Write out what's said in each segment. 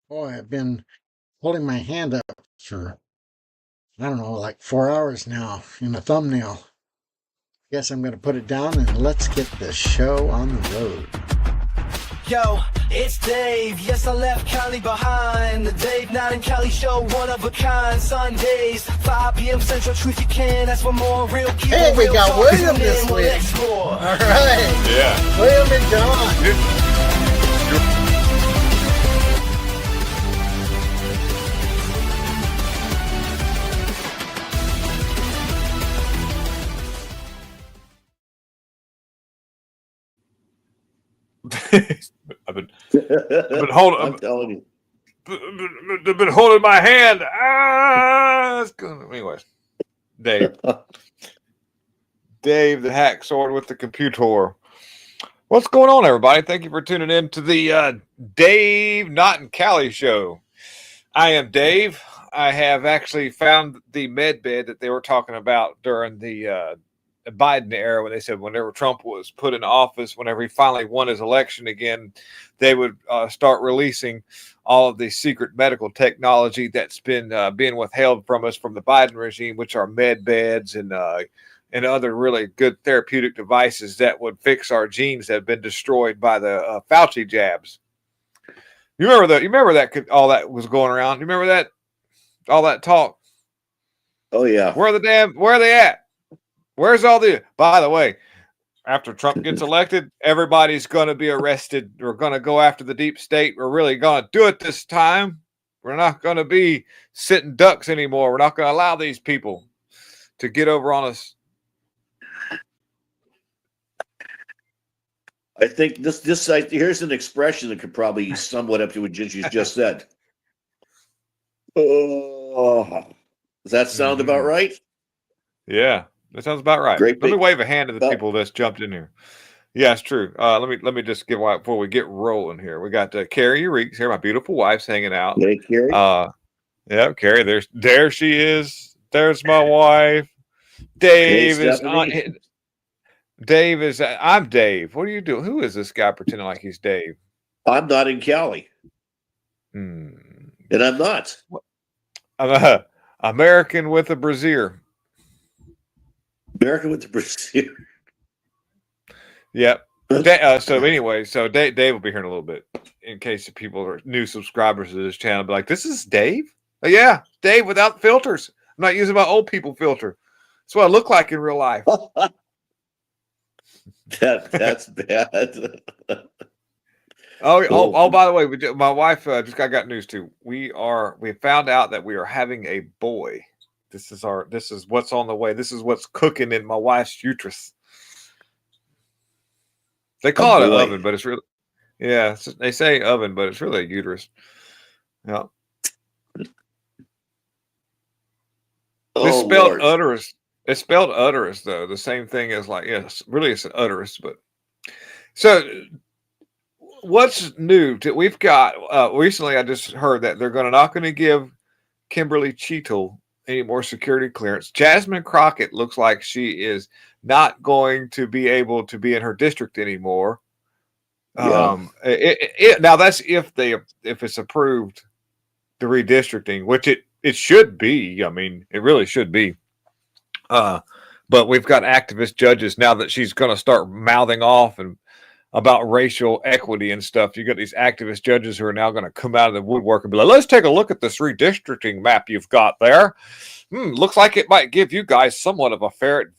Boy, I've been holding my hand up for, I don't know, like 4 hours now in a thumbnail. Guess I'm going to put it down and let's get the show on the road. Yo, it's Dave. Yes, I left Cali behind. The Dave Not in Cali show, one of a kind. Sundays, 5 p.m. Central. Truth you can. That's for more real. Hey, we got William this week. All right. Yeah. William and John. I've been holding. I'm telling you. I've been holding my hand. It's good. Anyways, Dave, the hack sword with the computer. What's going on, everybody? Thank you for tuning in to the Dave Not in Cali show. I am Dave. I have actually found the med bed that they were talking about during the Biden era, when they said whenever Trump was put in office, whenever he finally won his election again, they would start releasing all of the secret medical technology that's been being withheld from us from the Biden regime, which are med beds and other really good therapeutic devices that would fix our genes that have been destroyed by the Fauci jabs. You remember that all that was going around? You remember that all that talk? Oh yeah. Where are they at? Where's all the, by the way, after Trump gets elected, everybody's going to be arrested. We're going to go after the deep state. We're really going to do it this time. We're not going to be sitting ducks anymore. We're not going to allow these people to get over on us. I think this here's an expression that could probably somewhat up to what Gingy's just said. Oh, does that sound about right? Yeah. That sounds about right. Let me wave a hand to the people that's jumped in here. Yeah, it's true. Let me just give out before we get rolling here. We got Carrie Reeks here. My beautiful wife's hanging out. Hey, Carrie. Yeah, Carrie. There she is. There's my wife. Dave is on. Dave is. I'm Dave. What are you doing? Who is this guy pretending like he's Dave? I'm not in Cali. And I'm not. I'm a American with a brassiere. American with the brassiere. Yep. So anyway, Dave will be here in a little bit. In case people are new subscribers to this channel, be like, "This is Dave." Oh, yeah, Dave without filters. I'm not using my old people filter. That's what I look like in real life. That's bad. Oh! By the way, my wife just got news too. We found out that we are having a boy. This is what's on the way. This is what's cooking in my wife's uterus. They call it an oven, but it's really, yeah, they say oven, but it's really a uterus. Yeah. It's spelled uterus. It's spelled uterus, though. The same thing as really it's an uterus. But so what's new? We've got recently. I just heard that they're not going to give Kimberly Cheetle any more security clearance. Jasmine Crockett looks like she is not going to be able to be in her district anymore. Yeah. Now that's if it's approved, the redistricting, which it should be. I mean, it really should be. But we've got activist judges now that she's going to start mouthing off and about racial equity and stuff. You got these activist judges who are now going to come out of the woodwork and be like, "Let's take a look at this redistricting map you've got there. Looks like it might give you guys somewhat of a fair.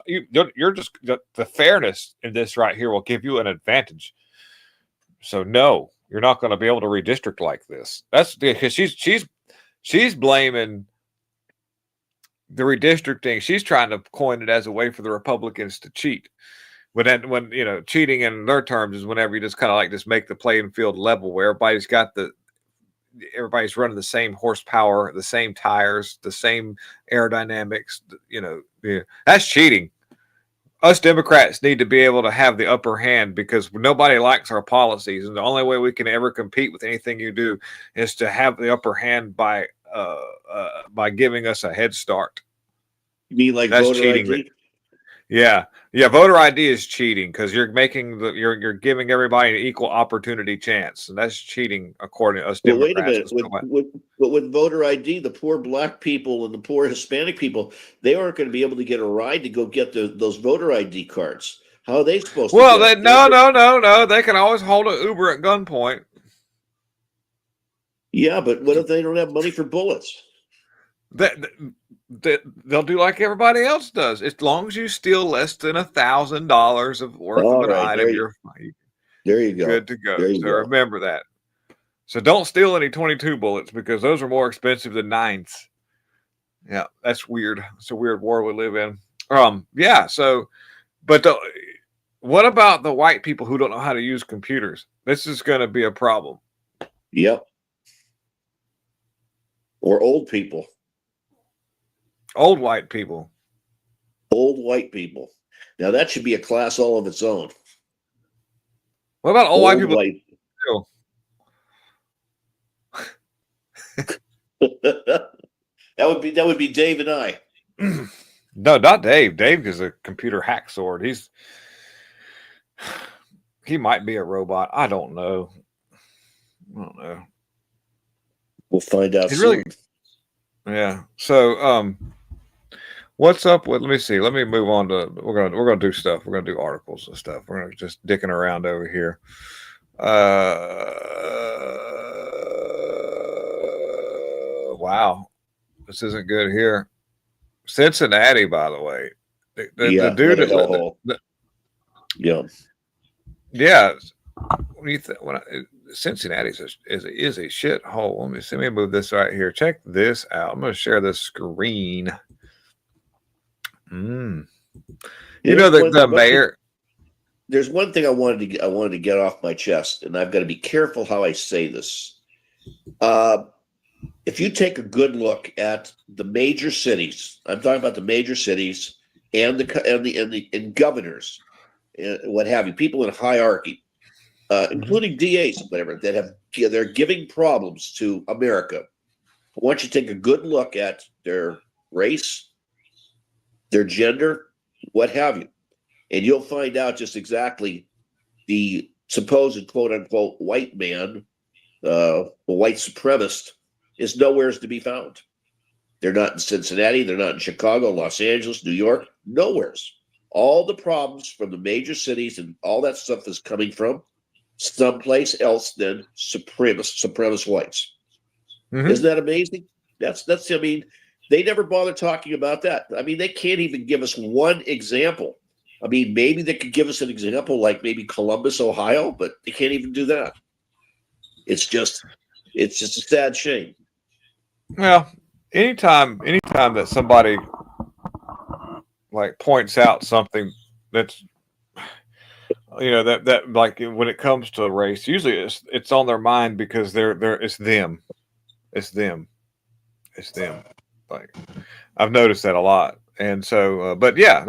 You're just the fairness in this right here will give you an advantage. So no, you're not going to be able to redistrict like this." That's because she's blaming the redistricting. She's trying to coin it as a way for the Republicans to cheat. When cheating in their terms is whenever you just kind of just make the playing field level, where everybody's running the same horsepower, the same tires, the same aerodynamics. That's cheating. Us Democrats need to be able to have the upper hand because nobody likes our policies, and the only way we can ever compete with anything you do is to have the upper hand by giving us a head start. You mean like that's voter cheating? ID? Yeah, yeah. Voter ID is cheating because you're making you're giving everybody an equal opportunity chance, and that's cheating according to us Well, wait a Democrats. minute. With voter ID, the poor black people and the poor Hispanic people, they aren't going to be able to get a ride to go get those voter ID cards. How are they supposed to Well, get it? no. They can always hold an Uber at gunpoint. Yeah, but what if they don't have money for bullets? They'll do like everybody else does. As long as you steal less than $1,000 of worth All of an right, item, there you go. good to go. There you So go. remember that. So don't steal any 22 bullets because those are more expensive than 9s. Yeah, that's weird. It's a weird war we live in. Yeah. So, but what about the white people who don't know how to use computers? This is going to be a problem. Yep. Or old people. Old white people. Old white people. Now that should be a class all of its own. What about old white people? That would be Dave and I. No, not Dave. Dave is a computer hack sword. He might be a robot. I don't know. We'll find out soon. Really, yeah. So, what's up with? Let me see. Let me move on to. We're gonna do stuff. We're gonna do articles and stuff. We're gonna just dicking around over here. Wow, this isn't good here. Cincinnati, by the way, the dude. Yeah. When you Cincinnati is a shithole. Let me move this right here. Check this out. I'm going to share this screen. You know the mayor. There's one thing I wanted to get off my chest, and I've got to be careful how I say this. If you take a good look at the major cities, I'm talking about the major cities and the governors, what have you, people in hierarchy, including DAs, whatever, they're giving problems to America. I want you to take a good look at their race, their gender, what have you, and you'll find out just exactly the supposed quote unquote white man, the white supremacist, is nowhere to be found. They're not in Cincinnati. They're not in Chicago, Los Angeles, New York. Nowheres. All the problems from the major cities and all that stuff is coming from someplace else than supremacist whites. Mm-hmm. Isn't that amazing? That's. I mean, they never bother talking about that. I mean, they can't even give us one example. I mean, maybe they could give us an example like maybe Columbus, Ohio, but they can't even do that. It's just a sad shame. Well, anytime that somebody like points out something that's, that like when it comes to race, usually it's on their mind because it's them. Like I've noticed that a lot. And so, but yeah,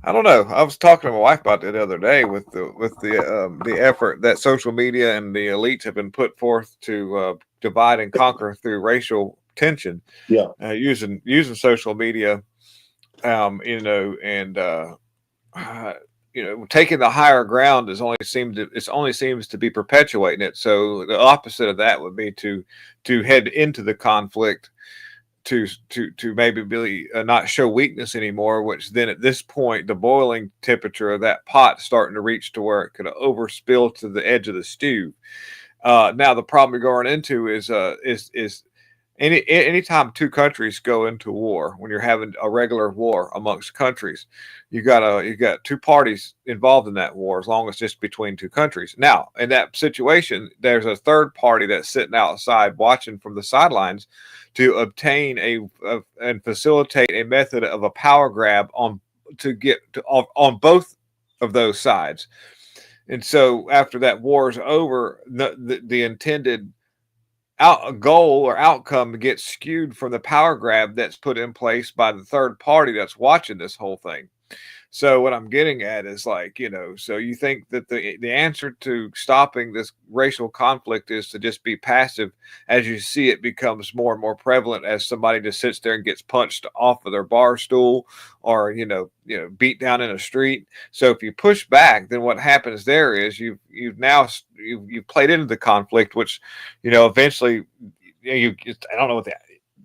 I don't know. I was talking to my wife about that the other day with the effort that social media and the elites have been put forth to divide and conquer through racial tension. Yeah, using social media, and taking the higher ground only seems to be perpetuating it. So the opposite of that would be to head into the conflict. To maybe really not show weakness anymore, which then at this point the boiling temperature of that pot starting to reach to where it could overspill to the edge of the stew. Now the problem you're going into is anytime two countries go into war, when you're having a regular war amongst countries, you got two parties involved in that war as long as it's just between two countries. Now in that situation, there's a third party that's sitting outside watching from the sidelines to obtain and facilitate a method of a power grab on both of those sides. And so after that war is over, the intended goal or outcome gets skewed from the power grab that's put in place by the third party that's watching this whole thing. So what I'm getting at is like, so you think that the answer to stopping this racial conflict is to just be passive as you see it becomes more and more prevalent, as somebody just sits there and gets punched off of their bar stool, or beat down in a street. So if you push back, then what happens there is you've played into the conflict, which eventually I don't know what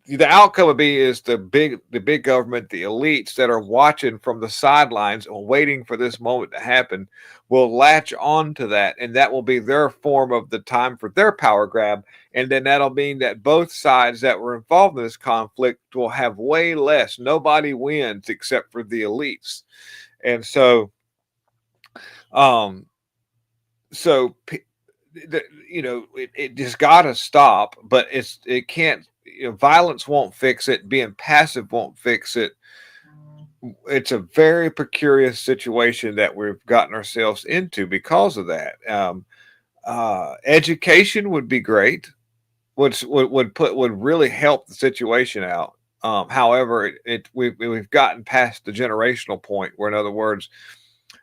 the outcome would be is the big government, the elites that are watching from the sidelines and waiting for this moment to happen, will latch on to that, and that will be their form of the time for their power grab. And then that'll mean that both sides that were involved in this conflict will have way less. Nobody wins except for the elites. And so, it just got to stop, but it can't. Violence won't fix it. Being passive won't fix it. It's a very precarious situation that we've gotten ourselves into because of that. Education would be great, which would really help the situation out. However, we've gotten past the generational point where, in other words,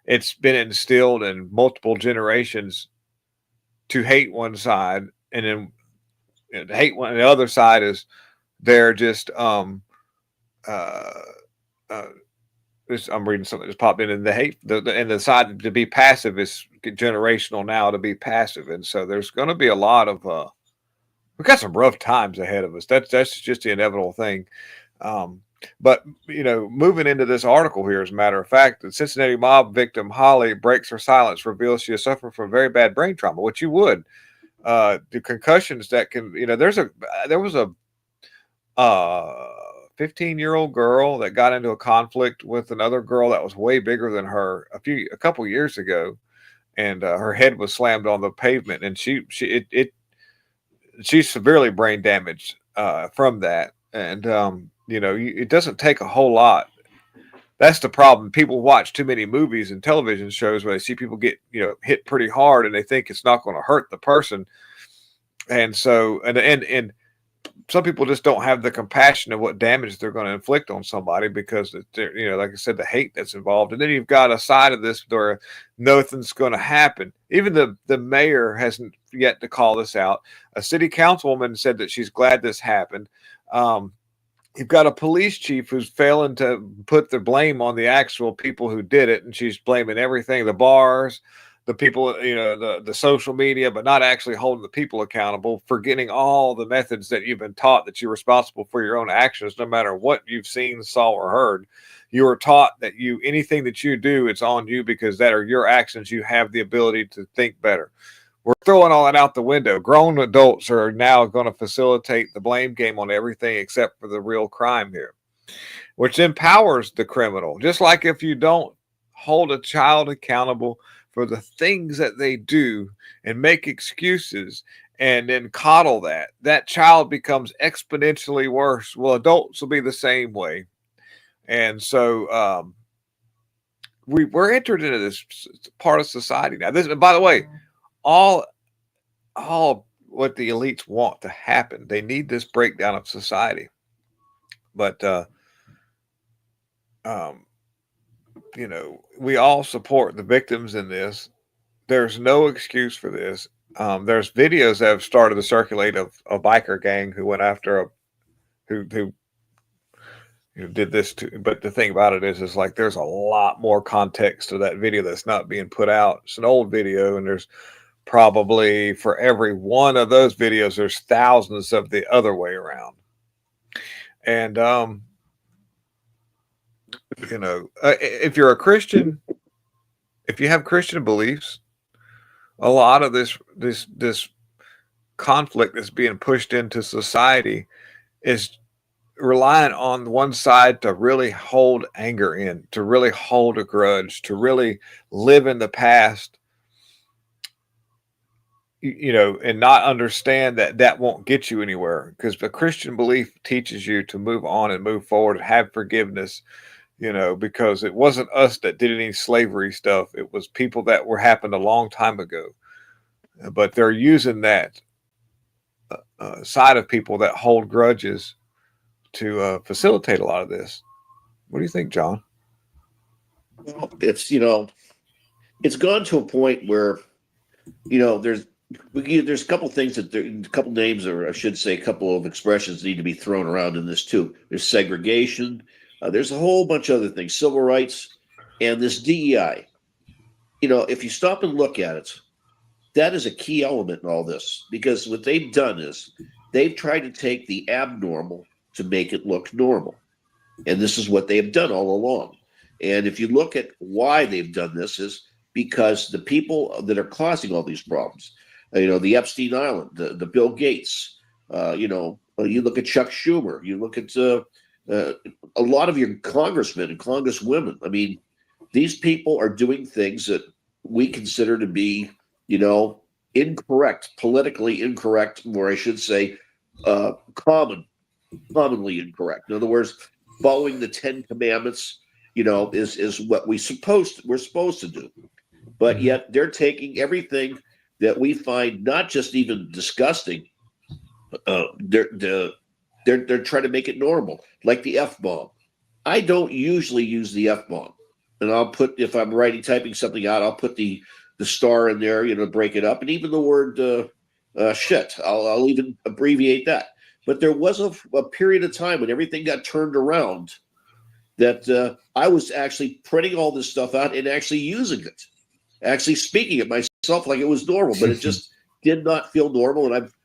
it's been instilled in multiple generations to hate one side, and then hate one. The other side is they're just I'm reading something that just popped in, and the side to be passive is generational now, to be passive, and so there's going to be a lot of we've got some rough times ahead of us. That's just the inevitable thing. But moving into this article here, as a matter of fact, the Cincinnati mob victim Holly breaks her silence, reveals she is suffering from very bad brain trauma, which you would. The concussions that can, there was a 15-year-old girl that got into a conflict with another girl that was way bigger than her a couple years ago, and her head was slammed on the pavement, and she's severely brain damaged from that. And it doesn't take a whole lot. That's the problem. People watch too many movies and television shows where they see people get, hit pretty hard, and they think it's not going to hurt the person. And so, and some people just don't have the compassion of what damage they're going to inflict on somebody, because like I said, the hate that's involved. And then you've got a side of this where nothing's going to happen. Even the mayor hasn't yet to call this out. A city councilwoman said that she's glad this happened. You've got a police chief who's failing to put the blame on the actual people who did it, and she's blaming everything, the bars, the people, the social media, but not actually holding the people accountable, forgetting all the methods that you've been taught, that you're responsible for your own actions, no matter what you've seen, saw, or heard. You were taught that anything that you do, it's on you, because that are your actions. You have the ability to think better. We're throwing all that out the window. Grown adults are now going to facilitate the blame game on everything except for the real crime here, which empowers the criminal. Just like if you don't hold a child accountable for the things that they do and make excuses and then coddle that child becomes exponentially worse. Well, adults will be the same way. And so we're entered into this part of society now. This, by the way, all what the elites want to happen. They need this breakdown of society. But we all support the victims in this. There's no excuse for this. There's videos that have started to circulate of a biker gang who went after who did this too. But the thing about it is like there's a lot more context to that video that's not being put out. It's an old video, and there's probably for every one of those videos, there's thousands of the other way around. And, if you're a Christian, if you have Christian beliefs, a lot of this conflict that's being pushed into society is relying on one side to really hold anger in, to really hold a grudge, to really live in the past, and not understand that won't get you anywhere, because the Christian belief teaches you to move on and move forward and have forgiveness, because it wasn't us that did any slavery stuff. It was people that happened a long time ago, but they're using that side of people that hold grudges to facilitate a lot of this. What do you think, John? Well, it's it's gone to a point where there's a couple things a couple names, or I should say, a couple of expressions need to be thrown around in this too. There's segregation. There's a whole bunch of other things, civil rights, and this DEI. If you stop and look at it, that is a key element in all this, because what they've done is they've tried to take the abnormal to make it look normal. And this is what they have done all along. And if you look at why they've done this, is because the people that are causing all these problems, the Epstein Island, the Bill Gates, you look at Chuck Schumer, you look at a lot of your congressmen and congresswomen. I mean, these people are doing things that we consider to be, incorrect, politically incorrect, or I should say, commonly incorrect. In other words, following the 10 Commandments, is what we're supposed to do. But yet they're taking everything that we find not just even disgusting. They're trying to make it normal, like the F-bomb. I don't usually use the F-bomb, and I'll put, if I'm typing something out, I'll put the star in there, break it up, and even the word shit. I'll even abbreviate that. But there was a period of time when everything got turned around, that I was actually printing all this stuff out and actually using it, actually speaking it myself like it was normal, but it just did not feel normal. And I've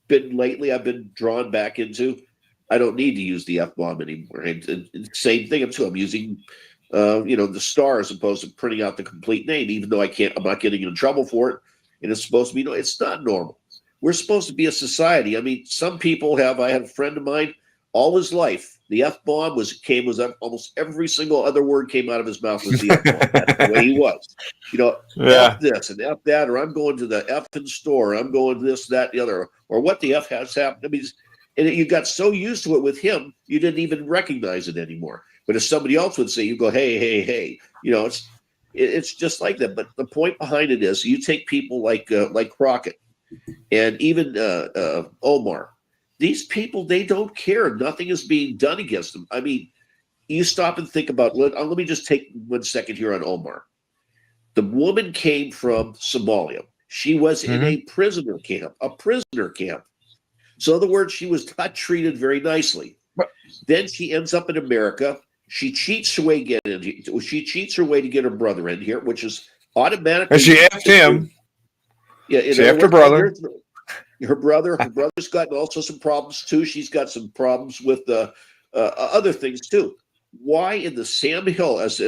been drawn back into, I don't need to use the F-bomb anymore. And same thing too. I'm using, the star as opposed to printing out the complete name, even though I'm not getting in trouble for it. And it's supposed to be, it's not normal. We're supposed to be a society. I mean, some people I had a friend of mine, all his life, the F-bomb was almost every single other word came out of his mouth was the F-bomb. That's the way he was. F this and F that, or I'm going to the F-in store, I'm going to this, that, the other, or what the F has happened. I mean, and you got so used to it with him, you didn't even recognize it anymore. But if somebody else would say, you go, hey, hey, hey, it's just like that. But the point behind it is, you take people like Crockett and even Omar. These people, they don't care. Nothing is being done against them. I mean, you stop and think about, let me just take 1 second here on Omar. The woman came from Somalia. She was in a prisoner camp. So in other words, she was not treated very nicely. Then she ends up in America. She cheats her way to get her brother in here, which is automatically. And she effed him. Yeah, she effed her brother. Her brother's gotten also some problems too. She's got some problems with other things too. Why in the Sam Hill, as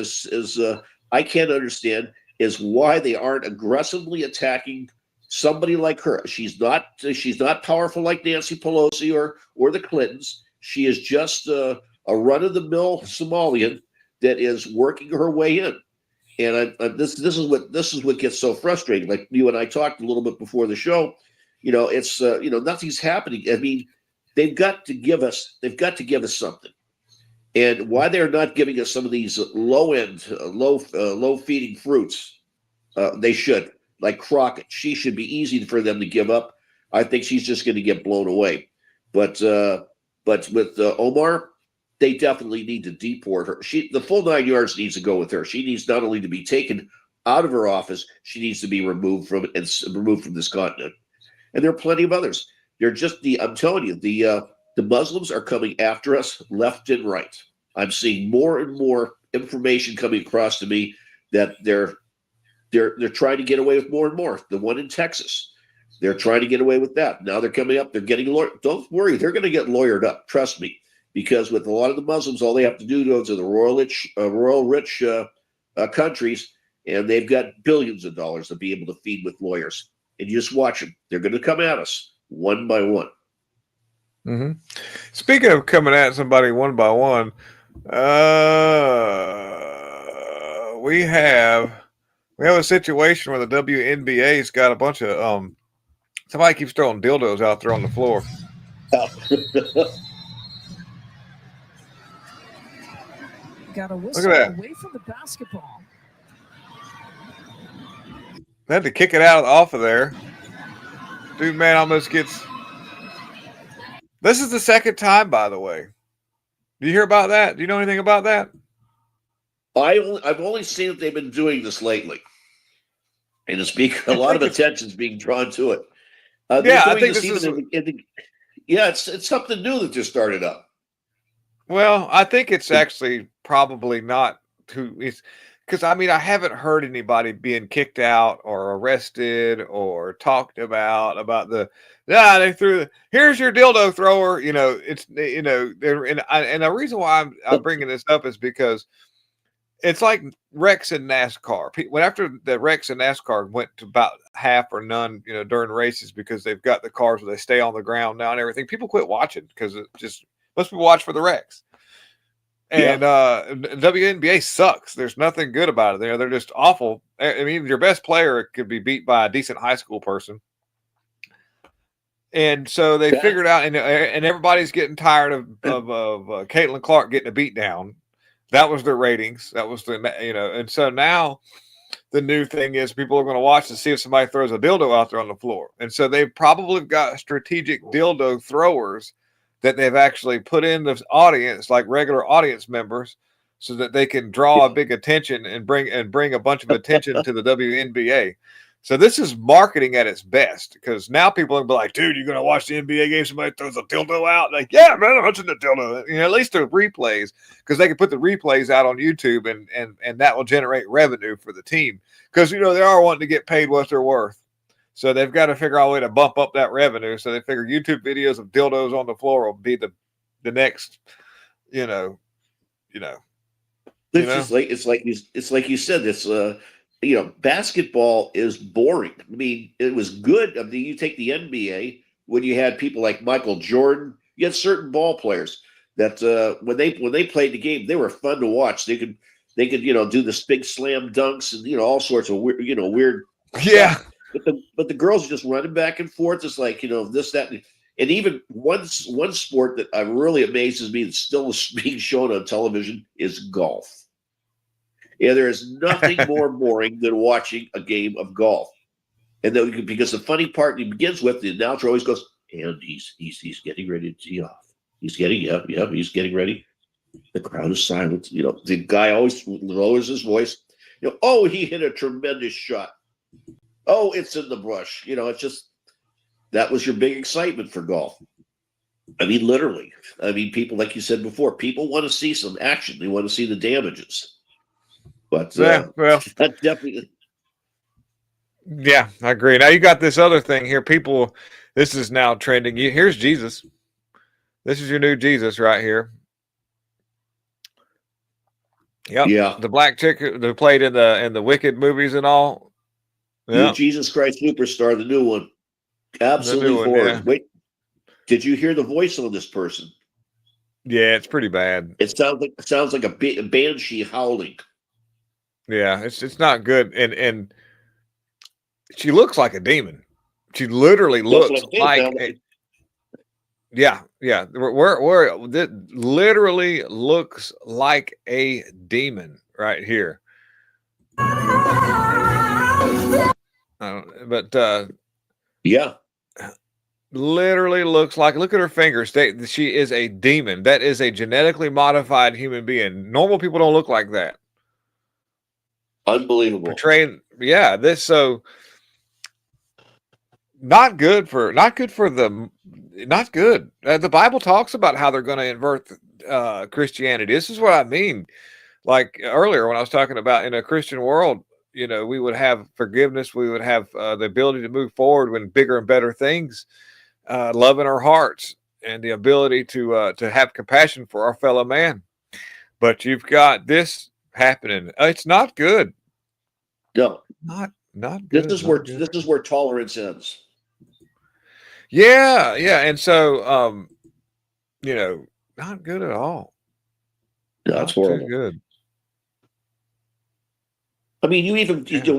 I can't understand, is why they aren't aggressively attacking somebody like her. She's not powerful like Nancy Pelosi or the Clintons. She is just a run-of-the-mill Somalian that is working her way in. And this is what gets so frustrating. Like you and I talked a little bit before the show. It's nothing's happening. I mean, they've got to give us something. And why they're not giving us some of these low feeding fruits, they should. Like Crockett, she should be easy for them to give up. I think she's just going to get blown away. But with Omar, they definitely need to deport her. The full 9 yards needs to go with her. She needs not only to be taken out of her office, she needs to be removed from this continent. And there are plenty of others. They're just I'm telling you, the Muslims are coming after us left and right. I'm seeing more and more information coming across to me that they're trying to get away with more and more. The one in Texas, they're trying to get away with that. Now they're coming up. They're getting lawyered. Don't worry, they're going to get lawyered up. Trust me, because with a lot of the Muslims, all they have to do is to the royal rich countries, and they've got billions of dollars to be able to feed with lawyers. And you just watch them. They're going to come at us one by one. Mm-hmm. Speaking of coming at somebody one by one, we have a situation where the WNBA's got a bunch of somebody keeps throwing dildos out there on the floor. Got a whistle away from the basketball. They had to kick it out off of there. Dude, man, almost gets. This is the second time, by the way. Do you hear about that? Do you know anything about that? I've only seen that they've been doing this lately, and a lot of attention is being drawn to it. They're I doing think this even it's something new that just started up. Well, I think it's actually probably not who it's because I mean I haven't heard anybody being kicked out or arrested or talked about they threw here's your dildo thrower. It's and the reason why I'm bringing this up is because it's like wrecks in NASCAR. When after the wrecks in NASCAR went to about half or none, during races because they've got the cars where they stay on the ground now and everything. People quit watching because it just most people watch for the wrecks. And WNBA sucks. There's nothing good about it. They're just awful. I mean, your best player could be beat by a decent high school person. And so they figured out, and everybody's getting tired of Caitlin Clark getting a beat down. That was their ratings. That was and so now the new thing is people are going to watch to see if somebody throws a dildo out there on the floor. And so they've probably got strategic dildo throwers that they've actually put in the audience, like regular audience members, so that they can draw a big attention and bring a bunch of attention to the WNBA. So this is marketing at its best because now people are gonna be like, dude, you're gonna watch the NBA game, somebody throws a dildo out. Like, yeah, man, I'm watching the dildo. At least the replays, because they can put the replays out on YouTube and that will generate revenue for the team. Because they are wanting to get paid what they're worth. So they've got to figure out a way to bump up that revenue. So they figure YouTube videos of dildos on the floor will be the next, It's like you said. Basketball is boring. I mean, it was good. I mean, you take the NBA when you had people like Michael Jordan. You had certain ball players that when they played the game, they were fun to watch. They could do this big slam dunks and all sorts of weird. Yeah. Stuff. But the girls are just running back and forth. It's like, this, that, and even one sport that really amazes me that still is being shown on television is golf. Yeah, there is nothing more boring than watching a game of golf. And then, because the funny part he begins with, the announcer always goes, and he's getting ready to tee off. He's getting ready. The crowd is silent. The guy always lowers his voice. Oh, he hit a tremendous shot. Oh, it's in the brush. It's just that was your big excitement for golf. I mean, literally. I mean, people, like you said before, people want to see some action. They want to see the damages. But well, that definitely. Yeah, I agree. Now you got this other thing here. This is now trending. Here's Jesus. This is your new Jesus right here. Yep. Yeah. The black chick that played in the Wicked movies and all. Yeah. Jesus Christ Superstar, the new one. Absolutely horrible. Yeah. Wait, did you hear the voice on this person? Yeah, it's pretty bad. It sounds like a banshee howling. Yeah, it's not good, and she looks like a demon. She literally looks like yeah. Where it literally looks like a demon right here. Literally looks like. Look at her fingers. She is a demon. That is a genetically modified human being. Normal people don't look like that. Unbelievable. Not good. The Bible talks about how they're going to invert Christianity. This is what I mean. Like earlier when I was talking about in a Christian world, we would have forgiveness. We would have the ability to move forward when bigger and better things, love in our hearts, and the ability to have compassion for our fellow man. But you've got this happening. It's not good. No, not good. This is where tolerance ends. Yeah, and so not good at all. That's horrible. Good. I mean,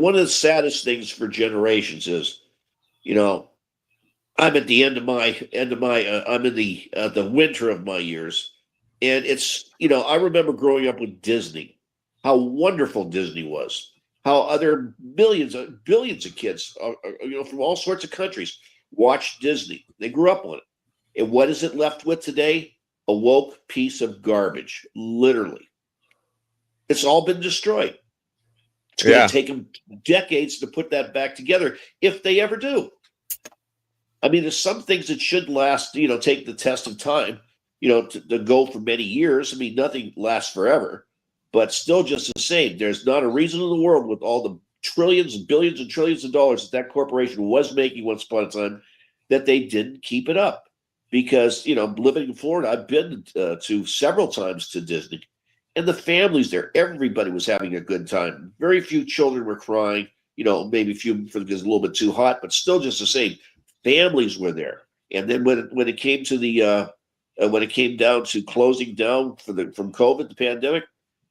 one of the saddest things for generations is, I'm at the I'm in the winter of my years, and it's I remember growing up with Disney, how wonderful Disney was, how other billions of kids, from all sorts of countries watched Disney. They grew up on it, and what is it left with today? A woke piece of garbage, literally. It's all been destroyed. It's going to take them decades to put that back together, if they ever do. I mean, there's some things that should last, take the test of time, to go for many years. I mean, nothing lasts forever, but still just the same. There's not a reason in the world, with all the trillions and billions and trillions of dollars that corporation was making once upon a time, that they didn't keep it up. Because, living in Florida, I've been to several times to Disney, and the families there, everybody was having a good time. Very few children were crying, maybe a few because it's a little bit too hot, but still just the same. Families were there. And then when it came to when it came down to closing down from COVID, the pandemic,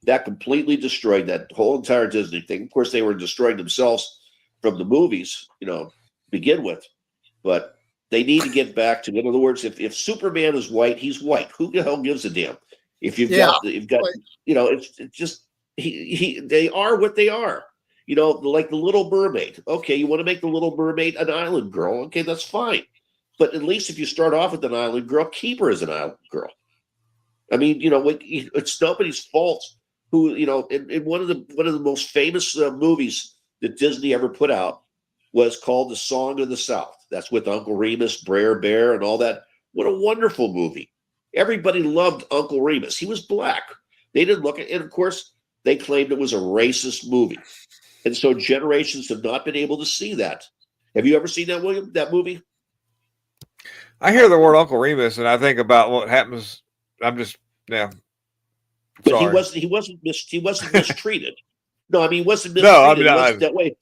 that completely destroyed that whole entire Disney thing. Of course, they were destroying themselves from the movies, begin with. But they need to get back to, in other words, if Superman is white, he's white. Who the hell gives a damn? If you've got, it's just they are what they are. Like the Little Mermaid. Okay, you want to make the Little Mermaid an island girl? Okay, that's fine. But at least if you start off with an island girl, keep her as an island girl. I mean, it's nobody's fault. Who, in one of the most famous movies that Disney ever put out was called The Song of the South. That's with Uncle Remus, Brer Bear, and all that. What a wonderful movie. Everybody loved Uncle Remus. He was black. They didn't look at it. And of course, they claimed it was a racist movie. And so generations have not been able to see that. Have you ever seen that, William, that movie? I hear the word Uncle Remus and I think about what happens. I'm just, yeah. But Sorry. he wasn't mistreated. No, I mean, he wasn't mistreated. No, I mean, it wasn't that way.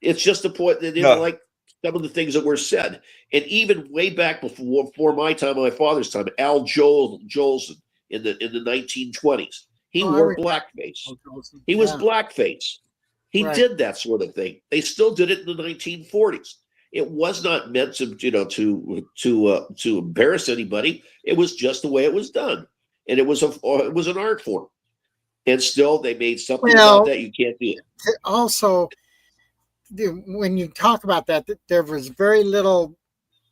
It's just the point that they didn't like some of the things that were said. And even way back before my time, my father's time, Al Jolson in the 1920s, he wore blackface. He was blackface. He did that sort of thing. They still did it in the 1940s. It was not meant to, to embarrass anybody. It was just the way it was done, and it was an art form. And still, they made something about that. You can't do it. Also, when you talk about that, there was very little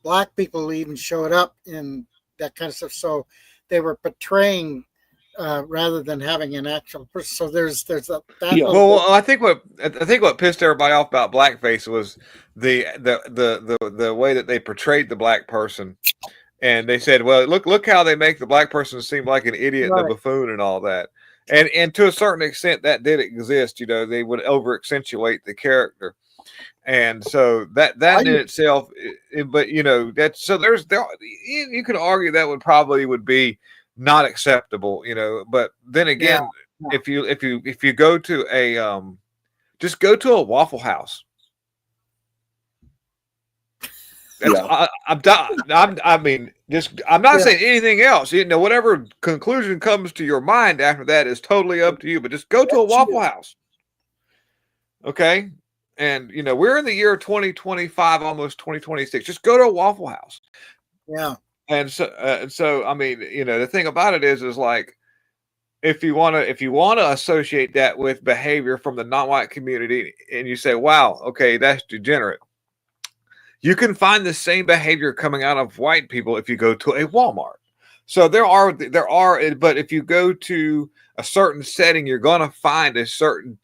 black people who even showed up in that kind of stuff. So they were portraying rather than having an actual person. So there's that. Well, I think what pissed everybody off about blackface was the way that they portrayed the black person, and they said, "Well, look how they make the black person seem like an idiot and a buffoon and all that." And to a certain extent, that did exist. They would over accentuate the character, and so that in itself. But that's so you could argue that would be not acceptable, but then again, if you go to a just go to a Waffle House. I'm not saying anything else. Whatever conclusion comes to your mind after that is totally up to you, but just go to a Waffle House. Okay. And we're in the year 2025, almost 2026. Just go to a Waffle House. Yeah. And so, I mean, the thing about it is like, if you want to associate that with behavior from the non-white community, and you say, "Wow, okay, that's degenerate," you can find the same behavior coming out of white people if you go to a Walmart. So there are, but if you go to a certain setting, you're going to find a certain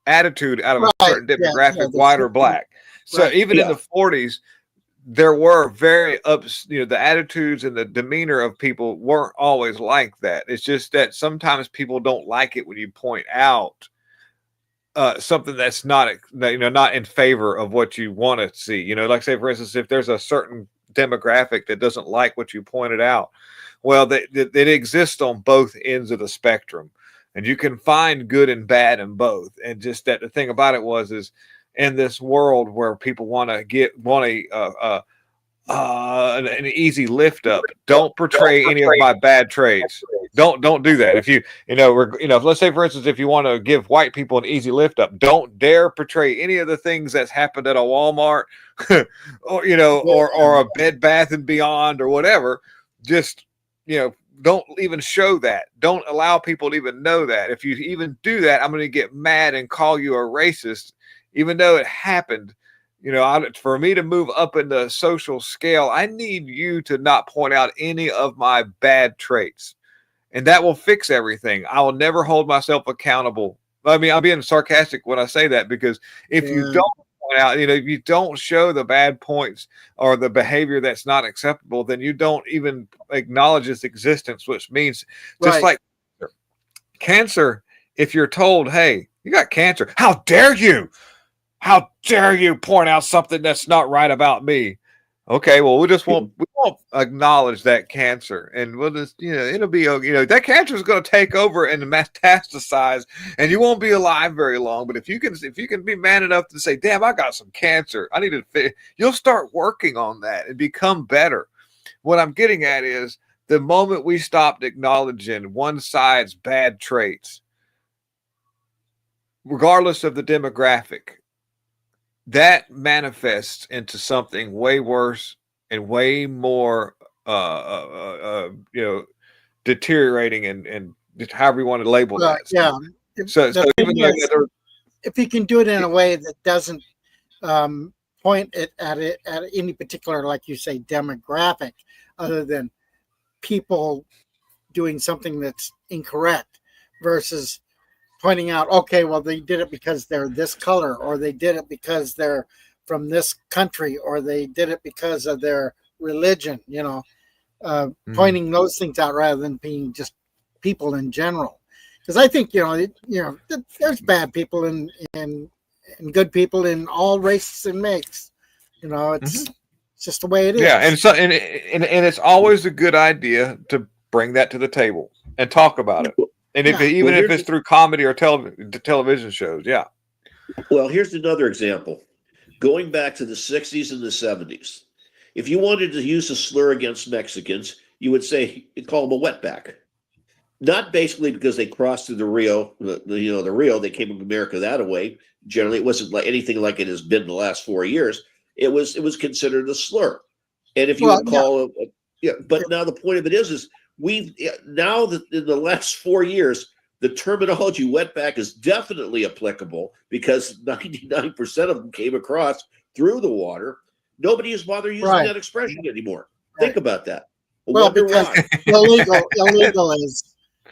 attitude out of a certain demographic, white or black. So even in the 40s. There were very the attitudes and the demeanor of people weren't always like that. It's just that sometimes people don't like it when you point out something that's not in favor of what you want to see. Like say for instance, if there's a certain demographic that doesn't like what you pointed out, well, it exists on both ends of the spectrum, and you can find good and bad in both. And just that the thing about it is. In this world where people want an easy lift up, don't portray any of my bad traits. Don't do that. If let's say for instance, if you want to give white people an easy lift up, don't dare portray any of the things that's happened at a Walmart, or or a Bed Bath and Beyond or whatever. Just don't even show that. Don't allow people to even know that. If you even do that, I'm going to get mad and call you a racist. Even though it happened, for me to move up in the social scale, I need you to not point out any of my bad traits. and that will fix everything. I will never hold myself accountable. I mean, I'm being sarcastic when I say that, because if you don't point out, if you don't show the bad points or the behavior that's not acceptable, then you don't even acknowledge its existence, which means just like cancer, if you're told, hey, you got cancer, how dare you point out something that's not right about me? Okay, well, we won't acknowledge that cancer, and we'll just, it'll be, that cancer is going to take over and metastasize, and you won't be alive very long. But if you can be man enough to say, damn, I got some cancer, I need to you'll start working on that and become better. What I'm getting at is the moment we stopped acknowledging one side's bad traits, regardless of the demographic, that manifests into something way worse and way more, deteriorating and however you want to label that. Yeah. So even though if you can do it in a way that doesn't point at any particular, like you say, demographic, other than people doing something that's incorrect, versus pointing out, okay, well, they did it because they're this color, or they did it because they're from this country, or they did it because of their religion, pointing those things out rather than being just people in general. Because I think, there's bad people and good people in all races and makes. It's just the way it is. Yeah, and so and it's always a good idea to bring that to the table and talk about it. And if it's through comedy or television shows, yeah. Well, here's another example. Going back to the 60s and the 70s, if you wanted to use a slur against Mexicans, you would say, you call them a wetback. Not basically because they crossed through the Rio, the Rio, they came to America that way. Generally, it wasn't like anything like it has been the last 4 years. It was considered a slur. And if you would call it, but now the point of it is now that in the last 4 years, the terminology wetback is definitely applicable, because 99% of them came across through the water. Nobody is bothered using that expression anymore. Think about that. Well, because illegal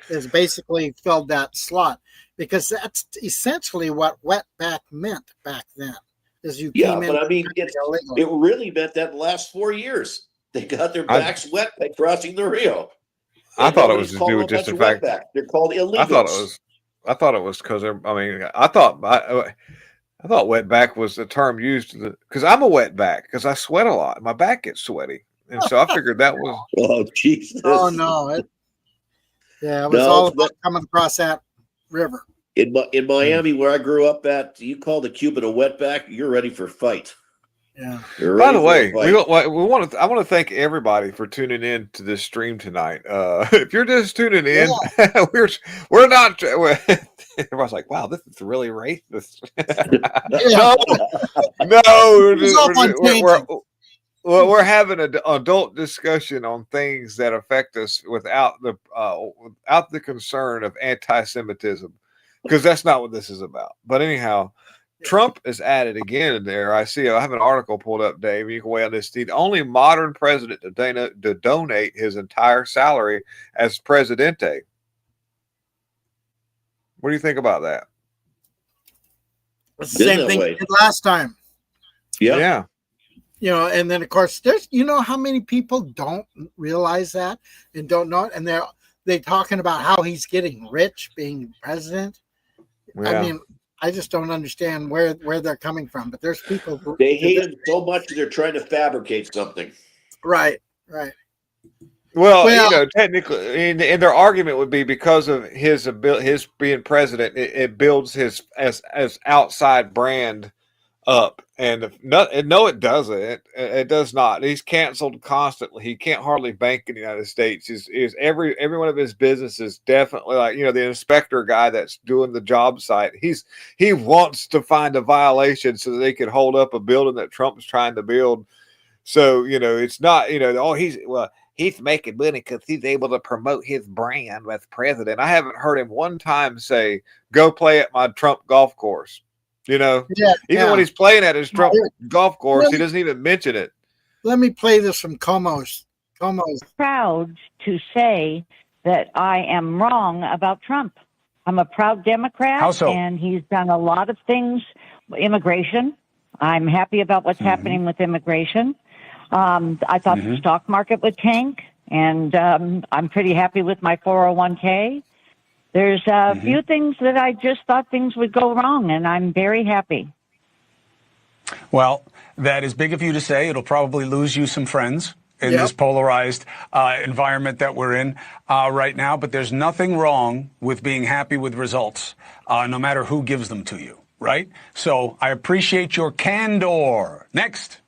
is basically filled that slot, because that's essentially what wetback meant back then. Is you came in, but I mean, it really meant that in the last 4 years they got their backs wet by crossing the Rio. I thought it was to do with just the fact they're called illegals. I thought it was because I thought wetback was the term used because I'm a wetback because I sweat a lot. My back gets sweaty, and so I figured that was. Oh Jesus! Oh no! It was all about coming across that river. In Miami, where I grew up at, you call the Cuban a wetback, you're ready for a fight. Yeah. By the way, I want to thank everybody for tuning in to this stream tonight. If you're just tuning in, we're not. Everyone's like, "Wow, this is really racist." No, we're having an adult discussion on things that affect us without the concern of anti-Semitism, because that's not what this is about. But anyhow. Trump is added again in there. I have an article pulled up, Dave. You can weigh on this. The only modern president to donate his entire salary as presidente. What do you think about that? It's the same thing we did last time. Yeah. And then of course there's how many people don't realize that and don't know it, and they're talking about how he's getting rich being president. Yeah. I mean, I just don't understand where they're coming from, but there's people who they hate him so much they're trying to fabricate something. Right. Well, technically, and their argument would be because of his being president, it builds his as outside brand up, and no, it doesn't. It does not. He's canceled constantly. He can't hardly bank in the United States. Is every one of his businesses definitely like the inspector guy that's doing the job site. He wants to find a violation so that they can hold up a building that Trump's trying to build. So it's not he's making money because he's able to promote his brand as president. I haven't heard him one time say, "Go play at my Trump golf course." Even when he's playing at his Trump golf course, he doesn't even mention it. Let me play this from Como's. Proud to say that I am wrong about Trump. I'm a proud Democrat. How so? And he's done a lot of things. Immigration. I'm happy about what's happening with immigration. I thought the stock market would tank, and I'm pretty happy with my 401k. There's a few things that I just thought things would go wrong, and I'm very happy. Well, that is big of you to say. It'll probably lose you some friends in this polarized environment that we're in right now. But there's nothing wrong with being happy with results, no matter who gives them to you, right? So I appreciate your candor. Next.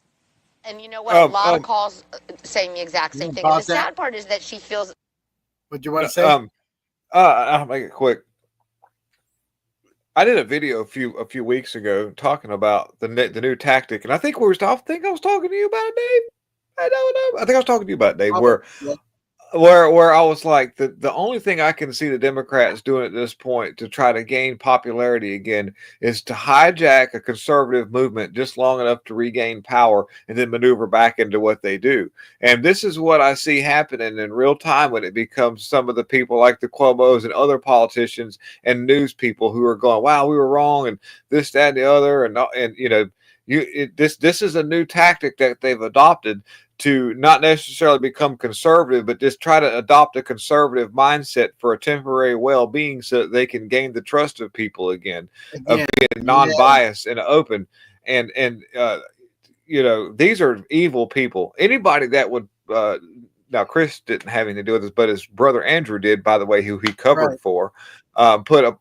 And you know what? A lot of calls saying the exact same thing. And the sad part is that she feels. What do you want to say? I'll make it quick. I did a video a few weeks ago talking about the new tactic, and I think I was talking to you about it, Dave. I don't know. I think I was talking to you about it, Dave, where I was like, the only thing I can see the Democrats doing at this point to try to gain popularity again is to hijack a conservative movement just long enough to regain power and then maneuver back into what they do. And this is what I see happening in real time when it becomes some of the people like the Cuomos and other politicians and news people who are going, wow, we were wrong, and this, that, and the other. And you know, this is a new tactic that they've adopted to not necessarily become conservative, but just try to adopt a conservative mindset for a temporary well-being so that they can gain the trust of people again. Of being non-biased and open. And you know, these are evil people. Anybody that would now Chris didn't have anything to do with this, but his brother Andrew did, by the way, who he covered for, put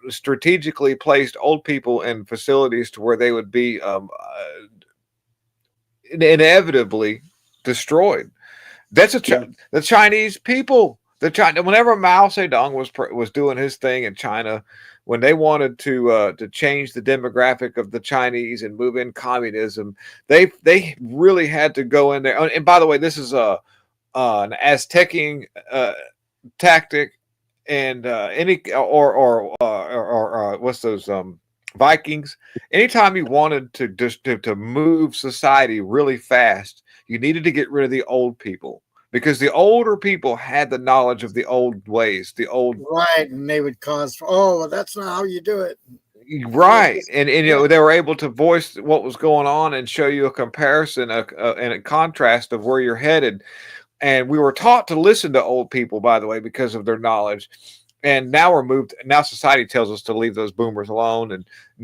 strategically placed old people in facilities to where they would be inevitably destroyed. That's the Chinese people. Whenever Mao Zedong was doing his thing in China, when they wanted to change the demographic of the Chinese and move in communism, they really had to go in there. And by the way, this is an Aztecian tactic, and what's those Vikings. Anytime you wanted to move society really fast, you needed to get rid of the old people, because the older people had the knowledge of the old ways, and they would cause, well, that's not how you do it. Right. And you know, they were able to voice what was going on and show you a comparison and a contrast of where you're headed. And we were taught to listen to old people, by the way, because of their knowledge. And now now society tells us to leave those boomers alone.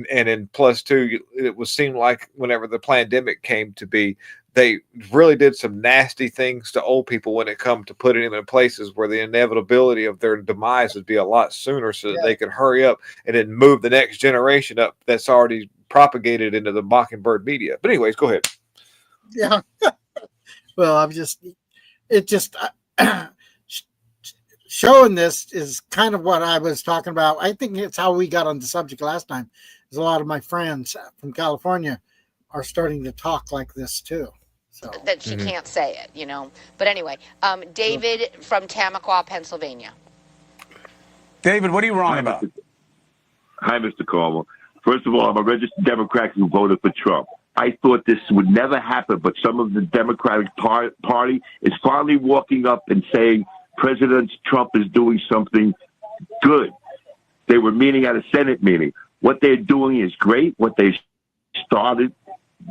And in plus two, it seemed like whenever the pandemic came to be, they really did some nasty things to old people when it come to putting them in places where the inevitability of their demise would be a lot sooner, so that they could hurry up and then move the next generation up that's already propagated into the Mockingbird media. But anyways, go ahead. Yeah. Well, showing this is kind of what I was talking about. I think it's how we got on the subject last time. Because a lot of my friends from California are starting to talk like this too. So that she can't say it, you know. But anyway, David from Tamaqua, Pennsylvania. David, what are you wrong about? Hi, Mr. Carmel. First of all, I'm a registered Democrat who voted for Trump. I thought this would never happen, but some of the Democratic Party is finally walking up and saying President Trump is doing something good. They were meeting at a Senate meeting. What they're doing is great. What they started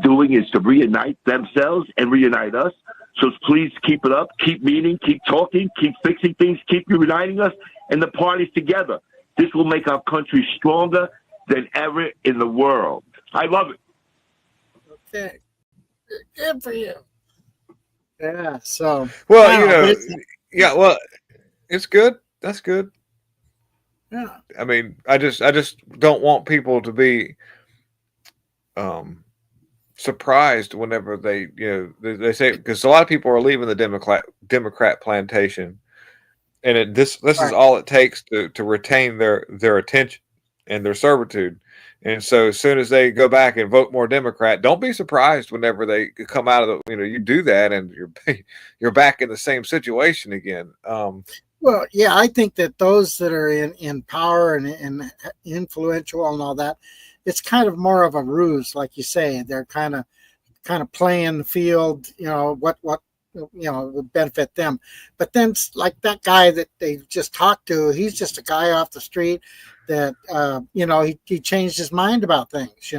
doing is to reunite themselves and reunite us. So please keep it up. Keep meeting, keep talking, keep fixing things, keep uniting us and the parties together. This will make our country stronger than ever in the world. I love it. Okay. Good for you. Yeah. So, well, you know, yeah, well, it's good. That's good. Yeah. I mean, I just don't want people to be surprised whenever they they say, because a lot of people are leaving the Democrat plantation, and this is all it takes to retain their attention and their servitude. And so as soon as they go back and vote more Democrat, don't be surprised whenever they come out of you do that and you're back in the same situation again. Well, yeah, I think that those that are in power and influential and all that, it's kind of more of a ruse, like you say. They're kind of playing the field, what would benefit them. But then, like that guy that they just talked to, he's just a guy off the street that, he changed his mind about things,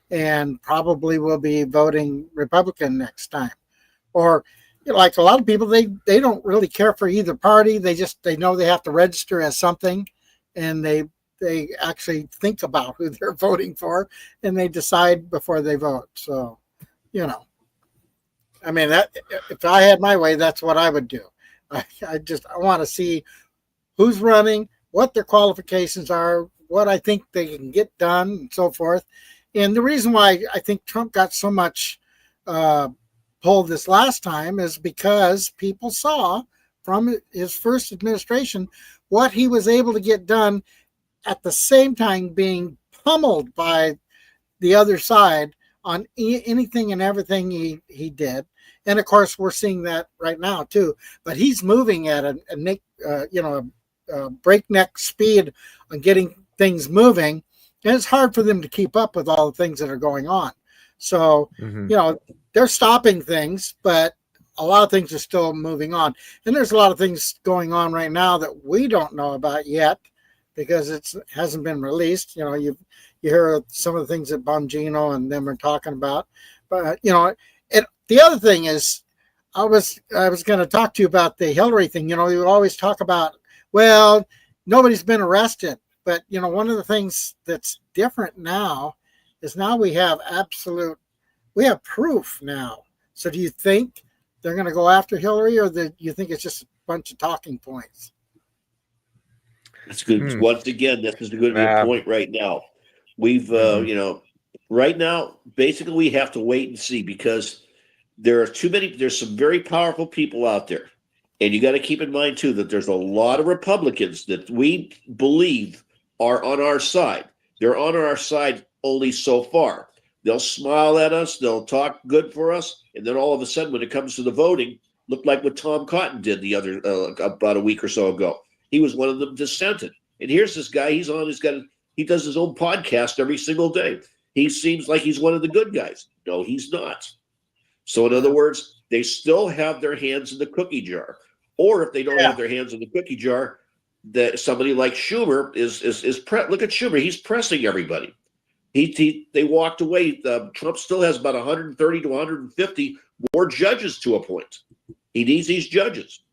and probably will be voting Republican next time. Or, like a lot of people, they don't really care for either party. They know they have to register as something, and they actually think about who they're voting for, and they decide before they vote. So, I mean, that if I had my way, that's what I would do. I want to see who's running, what their qualifications are, what I think they can get done, and so forth. And the reason why I think Trump got so much pull this last time is because people saw from his first administration what he was able to get done, at the same time being pummeled by the other side on anything and everything he did. And of course, we're seeing that right now too. But he's moving at a breakneck speed on getting things moving, and it's hard for them to keep up with all the things that are going on. So, they're stopping things, but a lot of things are still moving on. And there's a lot of things going on right now that we don't know about yet, because it hasn't been released. You hear some of the things that Bongino and them are talking about. But, the other thing is, I was going to talk to you about the Hillary thing. We always talk about, well, nobody's been arrested. But, one of the things that's different now is now we have proof now. So do you think they're going to go after Hillary, or do you think it's just a bunch of talking points? That's good. Once again, this is going to be a point right now. We've, right now, basically we have to wait and see, because there's some very powerful people out there. And you got to keep in mind too, that there's a lot of Republicans that we believe are on our side. They're on our side only so far. They'll smile at us, they'll talk good for us, and then all of a sudden, when it comes to the voting, look like what Tom Cotton did the other about a week or so ago. He was one of them dissented. And here's this guy. He does his own podcast every single day. He seems like he's one of the good guys. No, he's not. So in other words, they still have their hands in the cookie jar. Or if they don't have their hands in the cookie jar, that somebody like Schumer look at Schumer. He's pressing everybody. They walked away. Trump still has about 130 to 150 more judges to appoint. He needs these judges.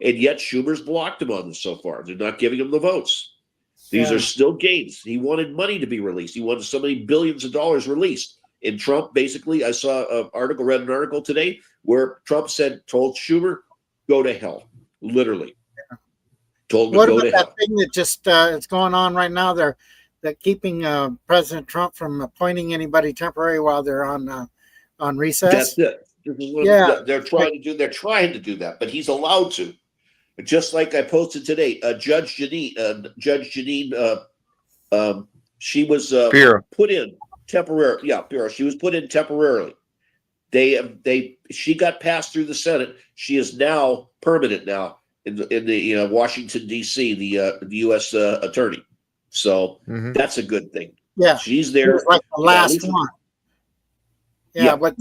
And yet Schumer's blocked him on this so far. They're not giving him the votes. These are still gains. He wanted money to be released. He wanted so many billions of dollars released. And Trump, basically, I read an article today where Trump told Schumer, go to hell. Literally. Told him to go to hell. What about that thing that just is going on right now? They're keeping President Trump from appointing anybody temporary while they're on recess. That's it. They're trying to do that, but he's allowed to. Just like I posted today, Judge Janine, she was put in temporarily. Yeah, Bureau. She was put in temporarily. She got passed through the Senate. She is now permanent now in the Washington D.C. the U.S. attorney. So that's a good thing. Yeah, she's there. Like the last one. Yeah, but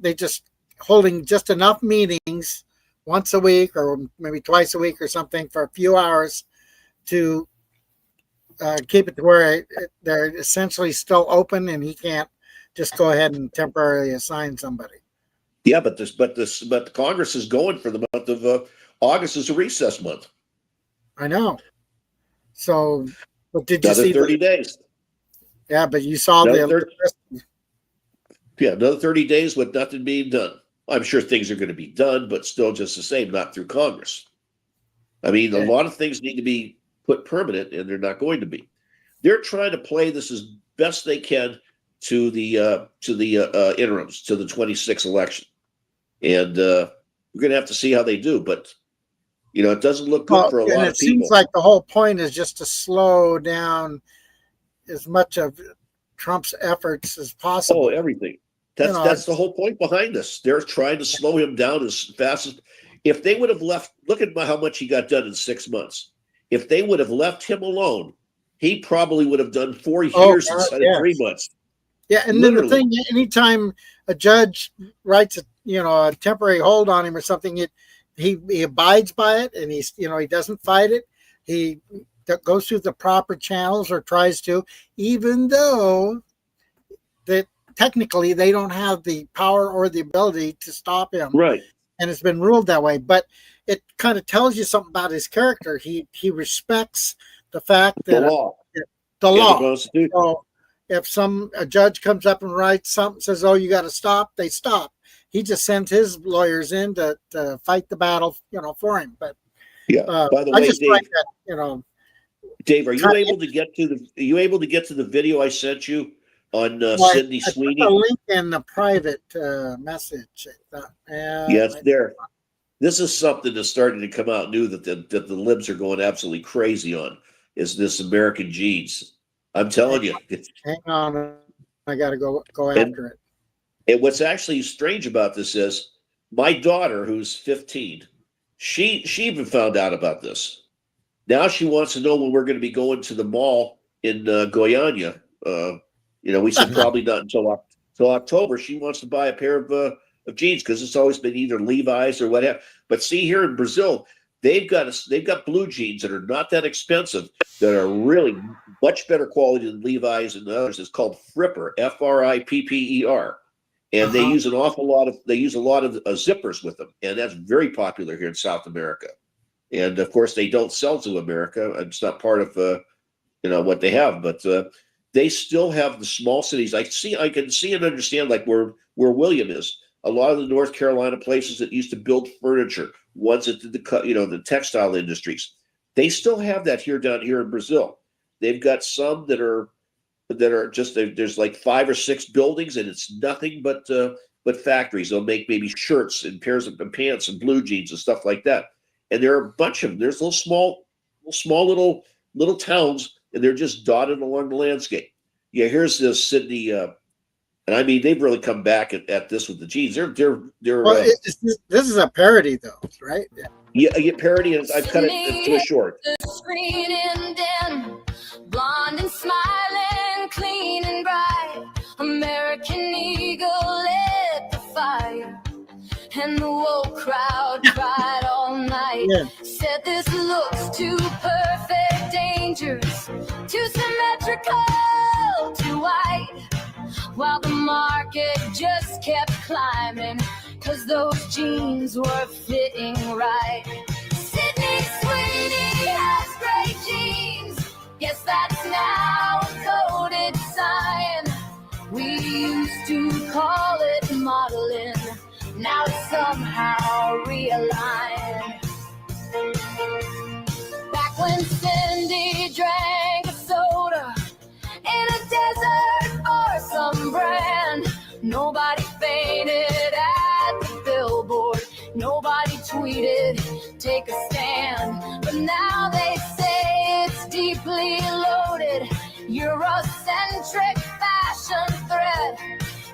they just holding just enough meetings once a week or maybe twice a week or something for a few hours to keep it to where they're essentially still open, and he can't just go ahead and temporarily assign somebody. Yeah, but the Congress is going for the month of August is a recess month. I know. So, but did you see 30 days? Yeah, but you saw another 30 days with nothing being done. I'm sure things are going to be done, but still just the same, not through Congress. I mean, a lot of things need to be put permanent, and they're not going to be. They're trying to play this as best they can to the interims, to the 26th election, and we're going to have to see how they do. But it doesn't look good for a lot of people. It seems like the whole point is just to slow down as much of Trump's efforts as possible. Oh, everything. That's the whole point behind this. They're trying to slow him down as fast as. If they would have left, look at how much he got done in 6 months. If they would have left him alone, he probably would have done 4 years instead of 3 months. Yeah, and literally. Then the thing, anytime a judge writes a temporary hold on him or something, he abides by it, and he doesn't fight it. He goes through the proper channels, or tries to, even though that technically they don't have the power or the ability to stop him. Right. And it's been ruled that way. But it kind of tells you something about his character. He respects the fact that the law. The law. The so if a judge comes up and writes something, says, "Oh, you got to stop," they stop. He just sends his lawyers in to fight the battle, for him. But yeah. By the way, Dave, like that, Dave, are you able to get to the video I sent you on Sydney Sweeney? I put a link in the private message. It's there. This is something that's starting to come out new that the libs are going absolutely crazy on. Is this American Genes? I'm telling you. Hang on, I got to go after it. And what's actually strange about this is my daughter, who's 15, she even found out about this. Now she wants to know when we're going to be going to the mall in Goiânia. We said probably not until October. She wants to buy a pair of jeans because it's always been either Levi's or whatever. But see, here in Brazil, they've got blue jeans that are not that expensive, that are really much better quality than Levi's and others. It's called Fripper, Fripper, and they use a lot of zippers with them, and that's very popular here in South America. And of course, they don't sell to America. It's not part of what they have, but they still have the small cities. I can see and understand, like where William is. A lot of the North Carolina places that used to build furniture, ones that did the textile industries, they still have that down here in Brazil. They've got some that are just there's like 5 or 6 buildings, and it's nothing but factories. They'll make maybe shirts and pairs of pants and blue jeans and stuff like that. And there are a bunch of them. There's little towns, and they're just dotted along the landscape. Yeah, here's this Sydney. And I mean, they've really come back at this with the jeans. They're. Well, this is a parody, though, right? Yeah, parody, and I've cut it to a short. The screen and dim, blonde and smiling, clean and bright. American Eagle lit the fire, and the woke crowd cried all night. Yeah. Said this looks too perfect, dangerous, too symmetrical, too white. While the market just kept climbing, 'cause those jeans were fitting right. Sydney Sweeney has great jeans. Yes, that's now a coded sign. We used to call it modeling. Now it's somehow realigned. Back when Cindy drank a soda in a desert for some brand, nobody fainted at the billboard, nobody tweeted, take a stand. But now they say it's deeply loaded, Eurocentric fashion thread.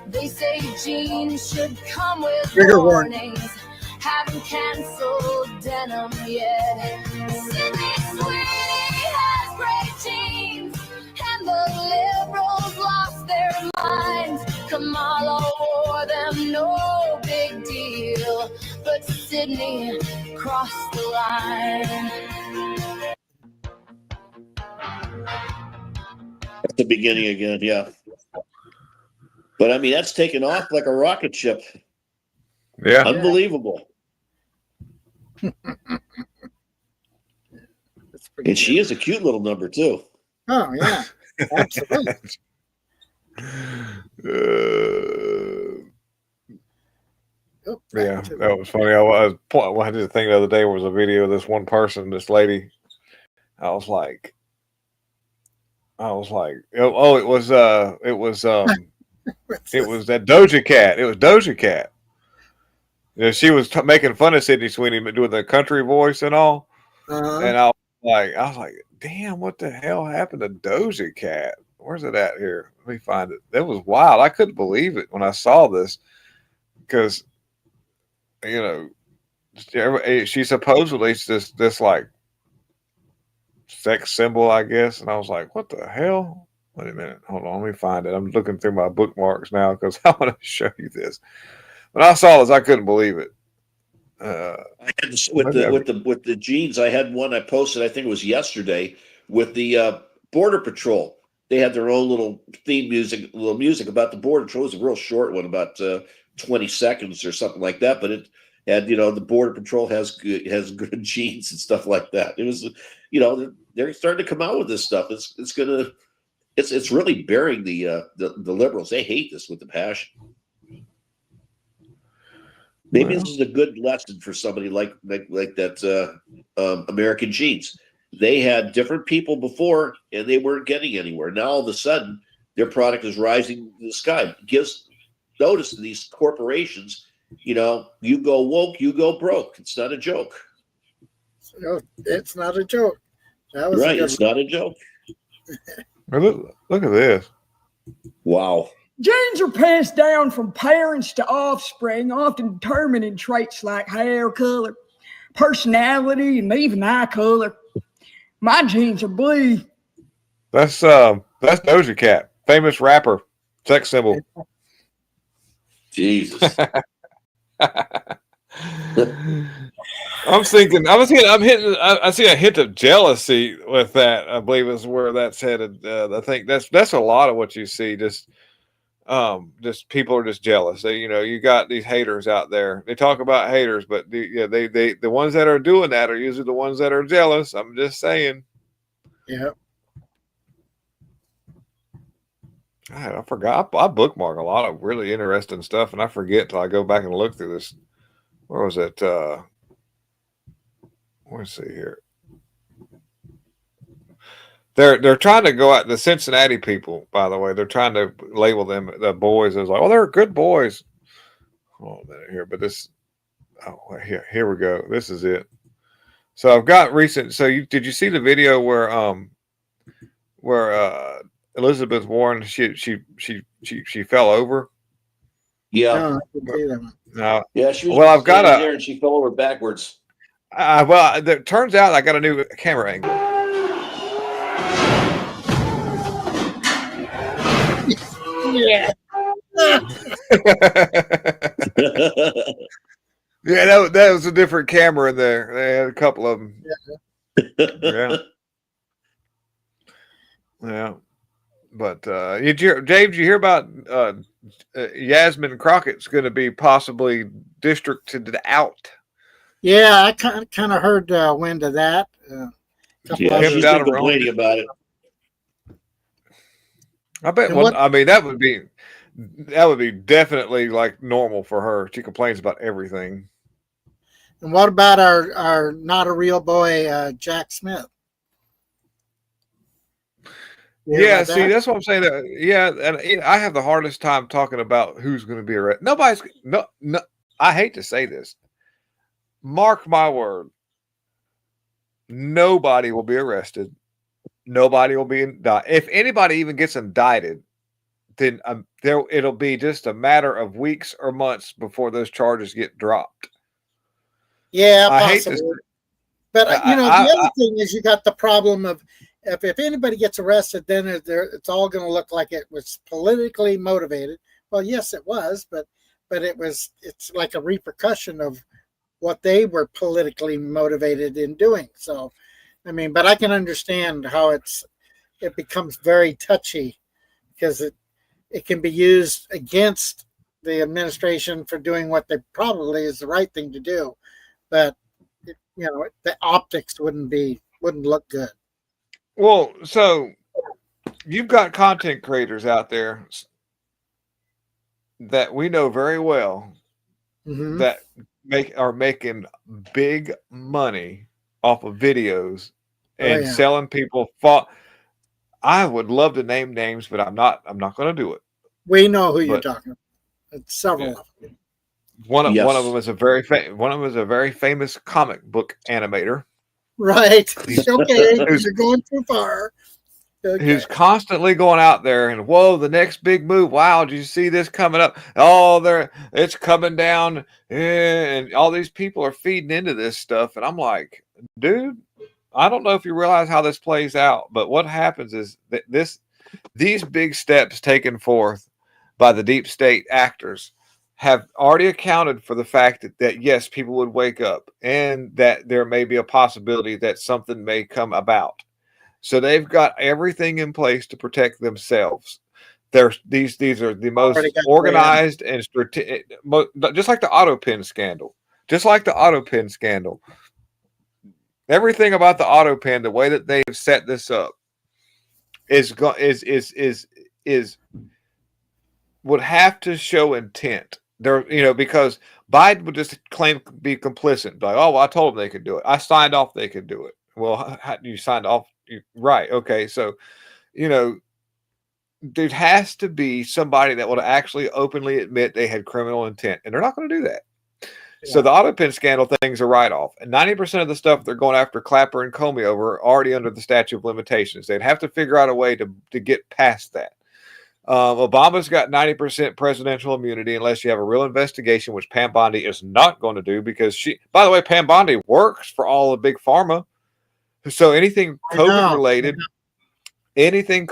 They say jeans should come with warnings, haven't canceled denim yet. Sydney Sweeney has great jeans, and the liberals lost their minds. Kamala wore them, no big deal, but Sydney crossed the line. At the beginning again, yeah. But I mean, that's taken off like a rocket ship. Yeah. Unbelievable. And she is a cute little number, too. Oh, yeah. Absolutely. Yeah, that was funny. I did a thing the other day was a video of this one person, this lady. I was like, oh, it was that Doja Cat. It was Doja Cat. She was making fun of Sydney Sweeney doing the country voice and all. And I was like, damn, what the hell happened to Doja Cat? Where's it at here? Let me find it. That was wild. I couldn't believe it when I saw this because, she supposedly is this like sex symbol, I guess. And I was like, what the hell? Wait a minute. Hold on. Let me find it. I'm looking through my bookmarks now because I want to show you this. when I saw this, I couldn't believe it. I had this, with the jeans. I had one I posted. I think it was yesterday with the Border Patrol. They had their own little theme music, about the Border Patrol. It was a real short one, about 20 seconds or something like that. But it had, the Border Patrol has good jeans and stuff like that. It was, they're starting to come out with this stuff. It's really burying the liberals. They hate this with a passion. Maybe this is a good lesson for somebody like that American Jeans. They had different people before, and they weren't getting anywhere. Now all of a sudden, their product is rising to the sky. It gives notice to these corporations. You go woke, you go broke. It's not a joke. No, it's not a joke. That was right. It's not a joke. Look at this. Wow. Genes are passed down from parents to offspring, often determining traits like hair color, personality, and even eye color. My genes are blue. That's Doja Cat, famous rapper, sex symbol. Jesus. I see a hint of jealousy with that. I believe is where that's headed. I think that's a lot of what you see. Just people are just jealous. You got these haters out there. They talk about haters, but the ones that are doing that are usually the ones that are jealous. I'm just saying. Yeah. I forgot. I bookmark a lot of really interesting stuff, and I forget till I go back and look through this. Where was it? Let's see here. They're trying to go out. The Cincinnati people, by the way, they're trying to label them the boys as like, they're good boys. Hold on a minute here, but this. Oh, here we go. This is it. So I've got recent. So did you see the video where Elizabeth Warren she fell over? Yeah. No, I didn't see that one. No. Yeah. She was I've got there and she fell over backwards. It turns out I got a new camera angle. Yeah. Yeah, that was a different camera in there. They had a couple of them. Yeah. Yeah. But James, you hear about Yasmin Crockett's going to be possibly districted out? Yeah, I kind of heard wind of that. She's been complaining about it. I bet. That would be definitely like normal for her. She complains about everything. And what about our not a real boy, Jack Smith? Yeah, see, that's what I'm saying. And I have the hardest time talking about who's going to be arrested. No. I hate to say this. Mark my word. Nobody will be arrested. Nobody will be indicted. If anybody even gets indicted, then it'll be just a matter of weeks or months before those charges get dropped. Yeah, I possibly. hate to, but the other thing is you got the problem of if anybody gets arrested, then it's all going to look like it was politically motivated. Well, yes, it was, but it's like a repercussion of what they were politically motivated in doing. So, but I can understand how it becomes very touchy because it can be used against the administration for doing what they probably is the right thing to do, but the optics wouldn't look good. Well, so you've got content creators out there that we know very well that are making big money off of videos and selling people. I would love to name names, but I'm not going to do it. We know who you're talking about. It's several of them. One of them is a very famous comic book animator. Right. Okay. You're going too far. Okay. Who's constantly going out there and the next big move. Wow, did you see this coming up? It's coming down, and all these people are feeding into this stuff. And I'm like, dude, I don't know if you realize how this plays out, but what happens is that these big steps taken forth by the deep state actors have already accounted for the fact that yes, people would wake up and that there may be a possibility that something may come about. So they've got everything in place to protect themselves. These are the most organized and strategic, just like the AutoPen scandal. Just like the AutoPen scandal. Everything about the AutoPen, the way that they've set this up, is would have to show intent. There, because Biden would just claim to be complicit, like, oh, well, I told them they could do it. I signed off they could do it. Well, you signed off, right? Okay, so there has to be somebody that would actually openly admit they had criminal intent, and they're not going to do that. Yeah. So the AutoPen scandal thing's a write-off, and 90% of the stuff they're going after Clapper and Comey over are already under the statute of limitations. They'd have to figure out a way to get past that. Obama's got 90% presidential immunity unless you have a real investigation, which Pam Bondi is not going to do because by the way, Pam Bondi works for all the big pharma. So anything COVID related, anything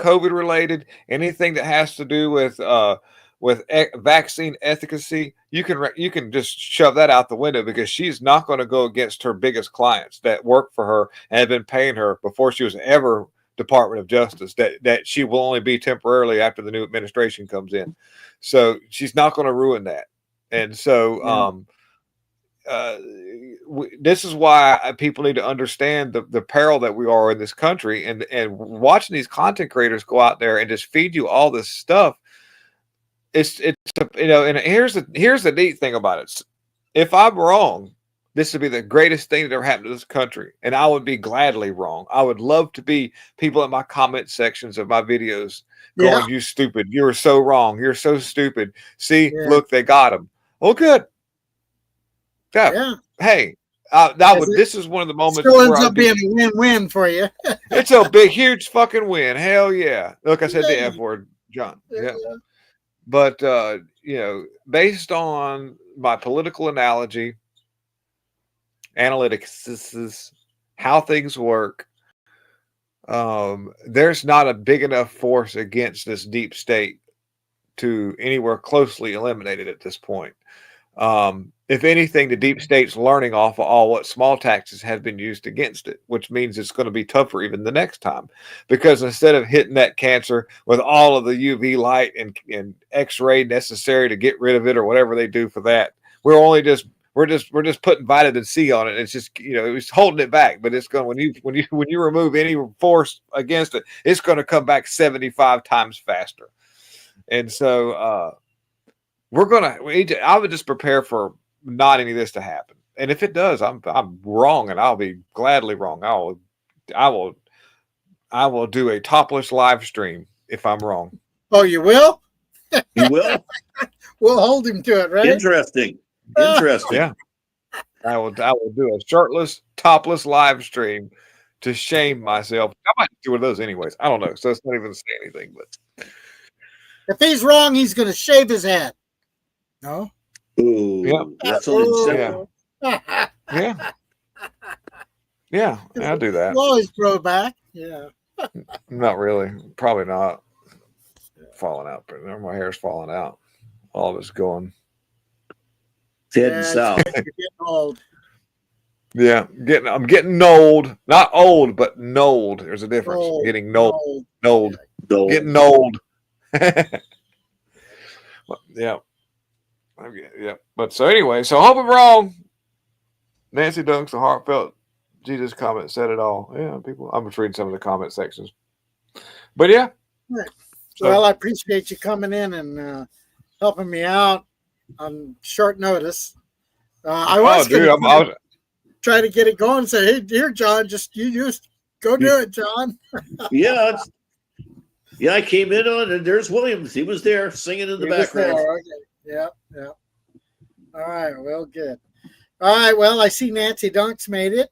that has to do with vaccine efficacy, you can just shove that out the window because she's not going to go against her biggest clients that work for her and have been paying her before she was ever Department of Justice, that she will only be temporarily after the new administration comes in. So she's not going to ruin that. And so this is why people need to understand the peril that we are in this country, and watching these content creators go out there and just feed you all this stuff. It's and here's the neat thing about it. If I'm wrong, this would be the greatest thing that ever happened to this country, and I would be gladly wrong. I would love to be people in my comment sections of my videos going, "You stupid! You're so wrong! You're so stupid! See, look, they got him. Oh, good. Yeah. Hey, this is one of the moments still ends up being a win-win for you. It's a big, huge fucking win. Hell yeah! Look, I said the F word, John. Yeah. But based on my political analogy, analytics, how things work, there's not a big enough force against this deep state to anywhere closely eliminate it at this point. If anything, the deep state's learning off of all what small taxes have been used against it, which means it's going to be tougher even the next time, because instead of hitting that cancer with all of the UV light and X-ray necessary to get rid of it or whatever they do for that, we're just putting vitamin C on it. It's just it's holding it back, but it's going when you remove any force against it, it's going to come back 75 times faster. And so I would just prepare for not any of this to happen. And if it does, I'm wrong, and I'll be gladly wrong. I will do a topless live stream if I'm wrong. Oh, you will? You will? We'll hold him to it, right? Interesting. Yeah. I will do a shirtless, topless live stream to shame myself. I might do one of those anyways. I don't know. So it's not even saying anything, but if he's wrong, he's going to shave his head. No? Ooh, yeah. That's a Yeah, I'll do that. We'll always grow back. Yeah. Not really. Probably not. Falling out. But my hair's falling out. All of it's going. Heading south. You're getting old. Yeah, I'm getting old. Not old, but nold. There's a difference. Getting nold. Getting old. Yeah. Yeah. But so anyway, so I hope I'm wrong. Nancy Dunks, the heartfelt Jesus comment said it all. Yeah, people. I'm just reading some of the comment sections. But yeah. Right. Well, I appreciate you coming in and helping me out on short notice. I was try to get it going. Say, hey, dear John, you just go do it, John. Yeah. Yeah, I came in on, and there's Williams. He was there singing in the background. Okay. Yeah. All right. Well, good. All right. Well, I see Nancy Dunks made it.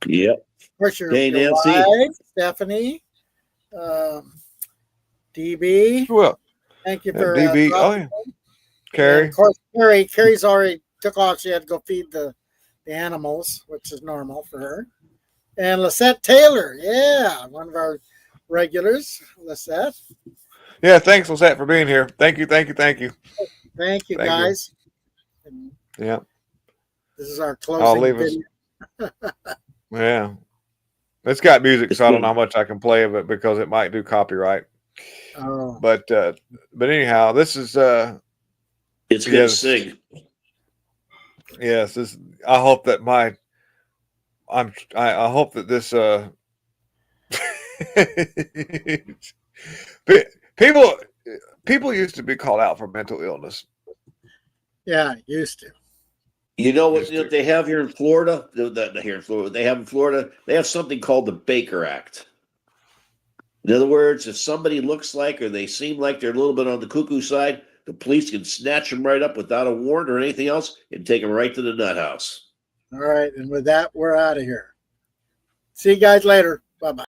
Yep. Of course, your Nancy. wife, Stephanie, DB. Well, thank you for DB. Oh, yeah. Carrie. Of course, Carrie's already took off. She had to go feed the animals, which is normal for her. And Lisette Taylor. Yeah, one of our regulars, Lisette. Yeah, thanks, Lisette, for being here. Thank you. Thank you, Thank you. guys. And Yeah. this is our closing I'll leave us. video. Yeah. It's got music, so I don't know how much I can play of it because it might do copyright. Oh. But anyhow, this is It's good to sing. Yes, I hope that I hope that this people used to be called out for mental illness. Yeah, used to. You know what they have here in Florida? Here in Florida, they have in Florida. They have something called the Baker Act. In other words, if somebody looks like or they seem like they're a little bit on the cuckoo side, the police can snatch them right up without a warrant or anything else and take them right to the nut house. All right, and with that, we're out of here. See you guys later. Bye-bye.